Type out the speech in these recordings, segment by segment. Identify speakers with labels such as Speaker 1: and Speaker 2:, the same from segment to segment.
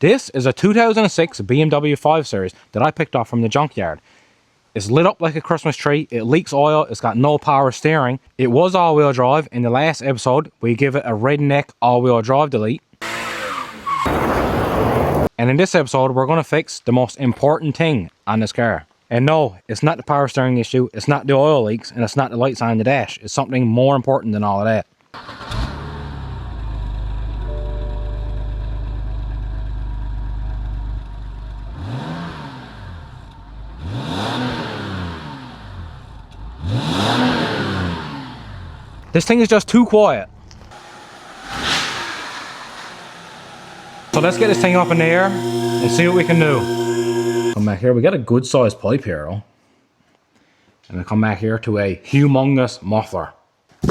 Speaker 1: This is a 2006 BMW 5 Series that I picked up from the junkyard. It's lit up like a Christmas tree, it leaks oil, it's got no power steering. It was all-wheel drive. In the last episode, we give it a redneck all-wheel drive delete. And in this episode, we're going to fix the most important thing on this car. And no, it's not the power steering issue, it's not the oil leaks, and it's not the lights on the dash. It's something more important than all of that. This thing is just too quiet. So let's get this thing up in the air and see what we can do. Come back here, we got a good sized pipe here though. And then come back here to a humongous muffler.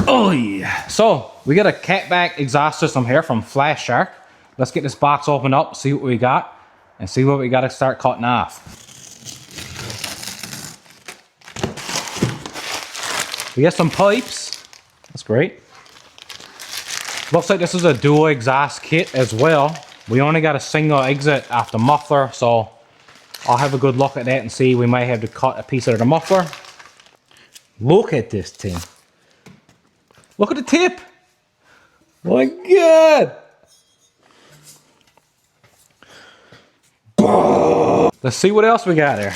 Speaker 1: Oh yeah. So we got a catback exhaust system here from Flashark. Let's get this box opened up, see what we got, and see what we got to start cutting off. We got some pipes. That's great. Looks like this is a dual exhaust kit as well. We only got a single exit off the muffler, so I'll have a good look at that and see. We might have to cut a piece of the muffler. Look at this thing. Look at the tip. My God. Let's see what else we got there.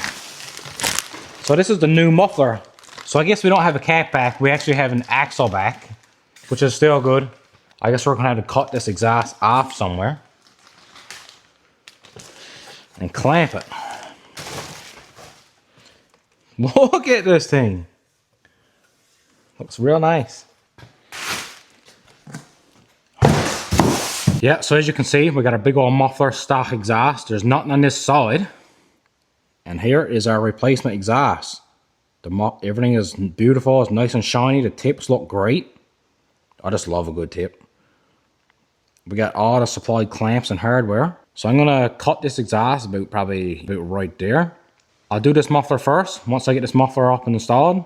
Speaker 1: So this is the new muffler. So I guess we don't have a cat back, we actually have an axle back, which is still good. I guess we're gonna have to cut this exhaust off somewhere and clamp it. Look at this thing. Looks real nice. Yeah, so as you can see, we got a big old muffler stock exhaust. There's nothing on this side. And here is our replacement exhaust. Everything is beautiful, it's nice and shiny, the tips look great. I just love a good tip. We got all the supplied clamps and hardware. So I'm gonna cut this exhaust probably about right there. I'll do this muffler first. Once I get this muffler up and installed,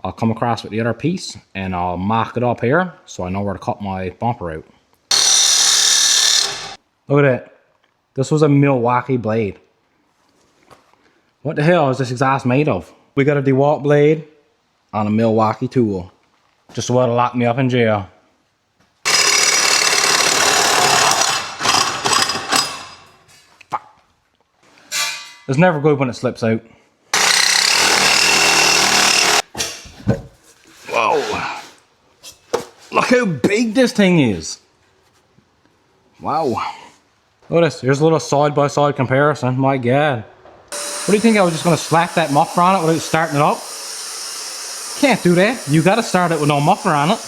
Speaker 1: I'll come across with the other piece and I'll mark it up here so I know where to cut my bumper out. Look at that. This was a Milwaukee blade. What the hell is this exhaust made of? We got a DeWalt blade on a Milwaukee tool. Just about to lock me up in jail. Fuck. It's never good when it slips out. Whoa. Look how big this thing is. Wow. Look at this. Here's a little side-by-side comparison. My God. What do you think, I was just going to slap that muffler on it without starting it up? Can't do that. You got to start it with no muffler on it.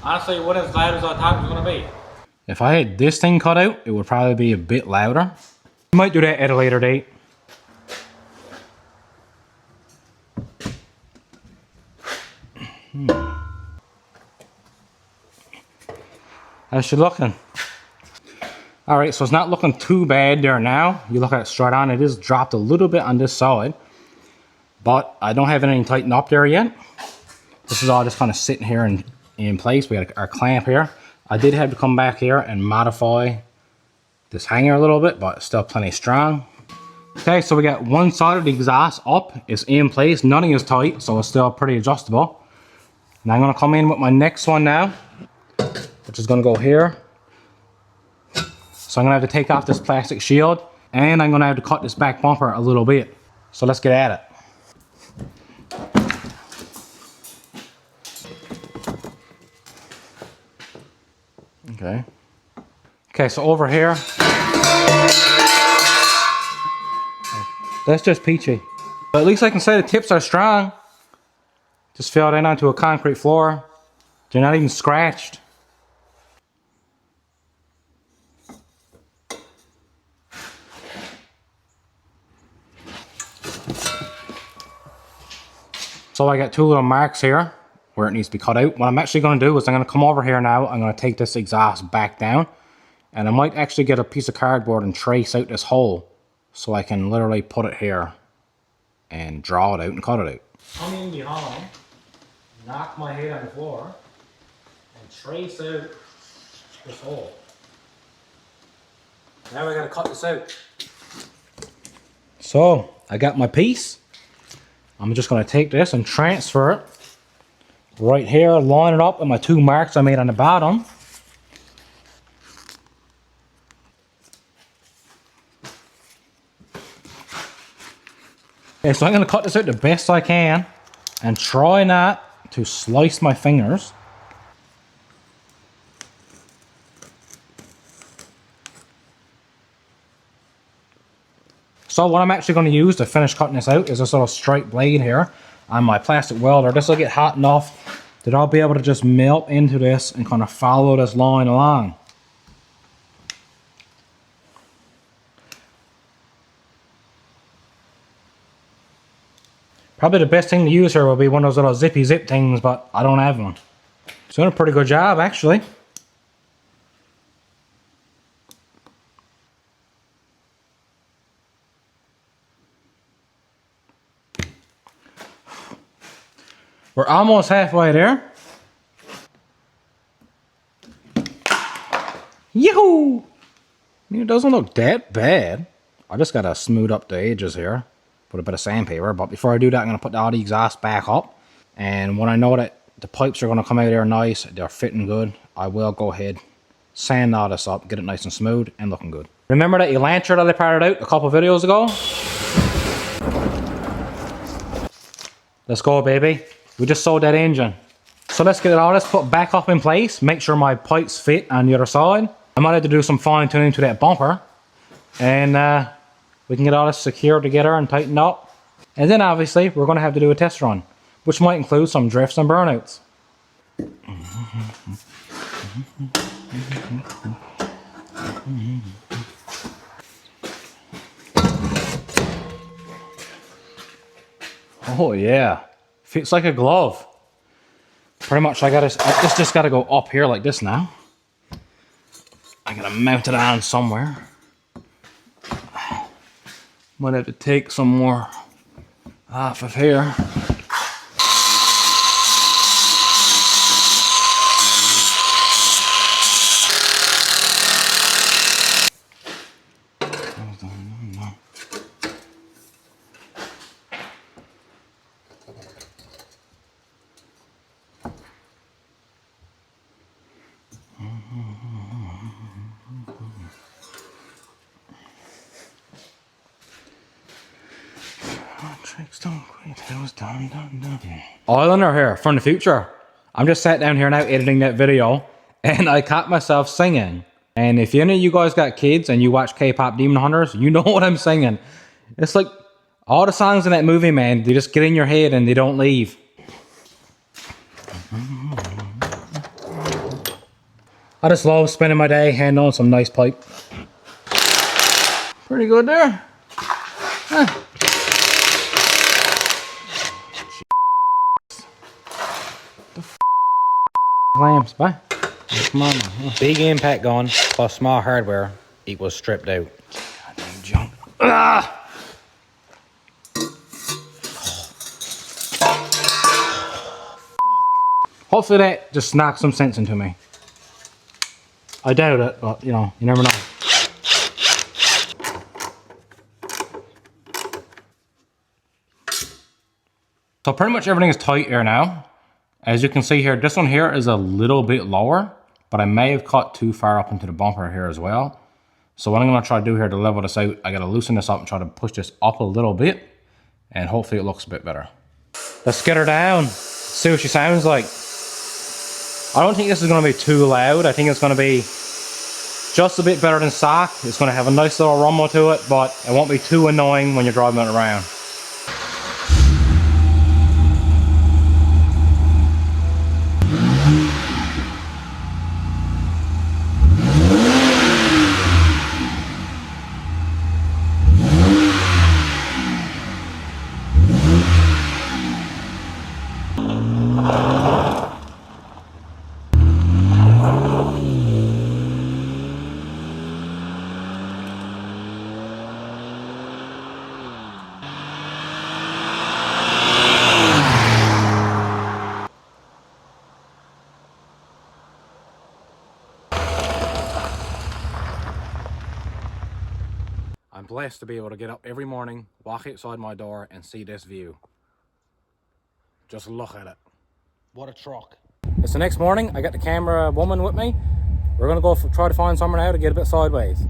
Speaker 1: Honestly, it wasn't as loud as I thought it was going to be. If I had this thing cut out, it would probably be a bit louder. We might do that at a later date. How's she looking? Alright, so it's not looking too bad there now. You look at it straight on, it is dropped a little bit on this side. But I don't have anything tightened up there yet. This is all just kind of sitting here in place. We got our clamp here. I did have to come back here and modify this hanger a little bit, but it's still plenty strong. Okay, so we got one side of the exhaust up. It's in place, nothing is tight, so it's still pretty adjustable. Now I'm going to come in with my next one now, which is going to go here. So I'm going to have to take off this plastic shield, and I'm going to have to cut this back bumper a little bit. So let's get at it. Okay. Okay, so over here, that's just peachy. But at least I can say the tips are strong. Just fell down onto a concrete floor. They're not even scratched. So I got two little marks here where it needs to be cut out. What I'm actually going to do is I'm going to come over here now. I'm going to take this exhaust back down, and I might actually get a piece of cardboard and trace out this hole so I can literally put it here. and draw it out and cut it out. Come in behind, knock my head on the floor, and trace out this hole. Now I gotta cut this out. So I got my piece. I'm just gonna take this and transfer it right here, line it up with my 2 marks I made on the bottom. Okay, so I'm gonna cut this out the best I can and try not to slice my fingers. So what I'm actually going to use to finish cutting this out is this little straight blade here on my plastic welder. This will get hot enough that I'll be able to just melt into this and kind of follow this line along. Probably the best thing to use here will be one of those little zippy zip things, but I don't have one. It's doing a pretty good job actually. We're almost halfway there. Yoo-hoo! It doesn't look that bad. I just gotta smooth up the edges here. Put a bit of sandpaper, but before I do that, I'm gonna put all the exhaust back up. And when I know that the pipes are gonna come out there nice, they're fitting good, I will go ahead, sand all this up, get it nice and smooth and looking good. Remember that Elantra that I parted out a couple videos ago? Let's go, baby. We just sold that engine. So let's get all this put back up in place. Make sure my pipes fit on the other side. I might have to do some fine tuning to that bumper. And we can get all this secured together and tightened up. And then obviously we're going to have to do a test run, which might include some drifts and burnouts. Oh yeah. Fits like a glove. Pretty much I just gotta go up here like this now. I gotta mount it on somewhere. Might have to take some more off of here. Islander here from the future. I'm just sat down here now editing that video and I caught myself singing. And if any of you guys got kids and you watch K-pop Demon Hunters, you know what I'm singing. It's like all the songs in that movie, man, they just get in your head and they don't leave. I just love spending my day handling some nice pipe. Pretty good there. Huh. Lamps, bye. Come on. Big impact gun plus small hardware equals stripped out. Goddamn junk. Ah! Hopefully that just knocks some sense into me. I doubt it, but you know, you never know. So pretty much everything is tight here now. As you can see here, this one here is a little bit lower, but I may have cut too far up into the bumper here as well. So what I'm gonna try to do here to level this out, I gotta loosen this up and try to push this up a little bit, and hopefully it looks a bit better. Let's get her down, see what she sounds like. I don't think this is gonna be too loud. I think it's gonna be just a bit better than stock. It's gonna have a nice little rumble to it, but it won't be too annoying when you're driving it around. blessed to be able to get up every morning, walk outside my door and see this view. Just look at it. What a truck. It's the next morning. I got the camera woman with me. We're gonna go try to find somewhere now to get a bit sideways.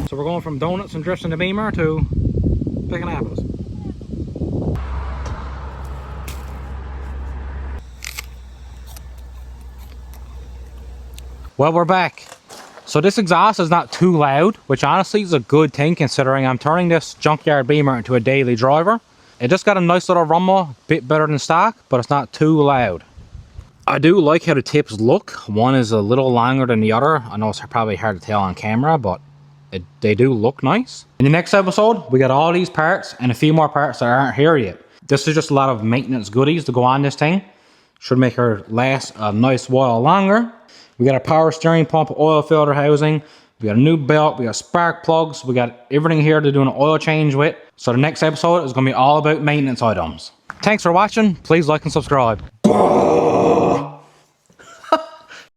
Speaker 1: We're going from donuts and drifts in the Beamer to picking apples. Well, we're back. So this exhaust is not too loud, which honestly is a good thing considering I'm turning this Junkyard Beamer into a daily driver. It just got a nice little rumble, a bit better than stock, but it's not too loud. I do like how the tips look. One is a little longer than the other. I know it's probably hard to tell on camera, but they do look nice. In the next episode, we got all these parts and a few more parts that aren't here yet. This is just a lot of maintenance goodies to go on this thing. Should make her last a nice while longer. We got a power steering pump, oil filter housing. We got a new belt, we got spark plugs. We got everything here to do an oil change with. So the next episode is going to be all about maintenance items. Thanks for watching. Please like and subscribe.